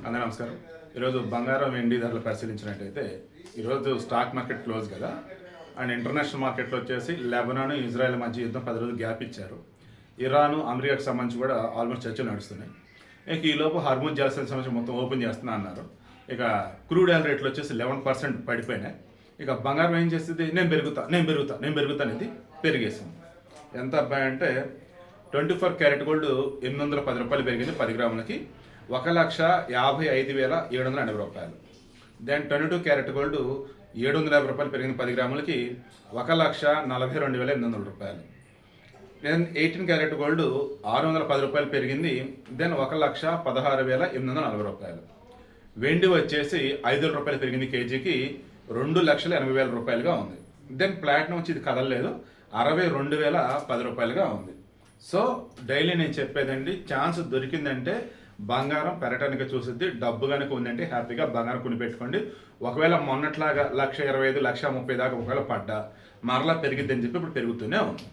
అందరూ నమస్కారం. ఈరోజు బంగారం వెండి ధరలు పరిశీలించినట్టయితే ఈరోజు స్టాక్ మార్కెట్ క్లోజ్ కదా, అండ్ ఇంటర్నేషనల్ మార్కెట్లో వచ్చేసి లెబనాన్ ఇజ్రాయెల్ మధ్య యుద్ధం 10 రోజులు గ్యాప్ ఇచ్చారు. ఇరాను అమెరికాకు సంబంధించి కూడా ఆల్మోస్ట్ చర్చలు నడుస్తున్నాయి. ఇక ఈలోపు హార్మోజ్ జలసంధికి సంబంధించి మొత్తం ఓపెన్ చేస్తున్నా అన్నారు. ఇక క్రూడ్ ఆయిల్ రేట్లు వచ్చేసి 11% పడిపోయినాయి. ఇక బంగారం ఏం చేస్తుంది, నేను పెరుగుతా అనేది పెరిగేసింది. ఎంత అబ్బాయి అంటే 24 క్యారెట్ గోల్డ్ 810 రూపాయలు పెరిగింది 10 గ్రాములకి, 1,55,780 రూపాయలు. దెన్ 22 క్యారెట్ గోల్డ్ 750 రూపాయలు పెరిగింది 10 గ్రాములకి, 1,42,800 రూపాయలు. దెన్ 18 క్యారెట్ గోల్డ్ 610 రూపాయలు పెరిగింది, దెన్ 1,16,840 రూపాయలు. వెండి వచ్చేసి 5 రూపాయలు పెరిగింది కేజీకి, 2,80,000 రూపాయలుగా ఉంది. దెన్ ప్లాటినం వచ్చి ఇది కదలలేదు, 62,010 రూపాయలుగా ఉంది. సో డైలీ నేను చెప్పేదండి, ఛాన్స్ దొరికిందంటే బంగారం పెరగటానికి చూసిద్ది. డబ్బు కనుక ఉందంటే హ్యాపీగా బంగారం కొని పెట్టుకోండి. ఒకవేళ మొన్నట్లాగా 1,25,000 1,30,000 దాకా ఒకవేళ పడ్డా మరలా పెరిగిద్దని చెప్పి ఇప్పుడు పెరుగుతూనే ఉంది.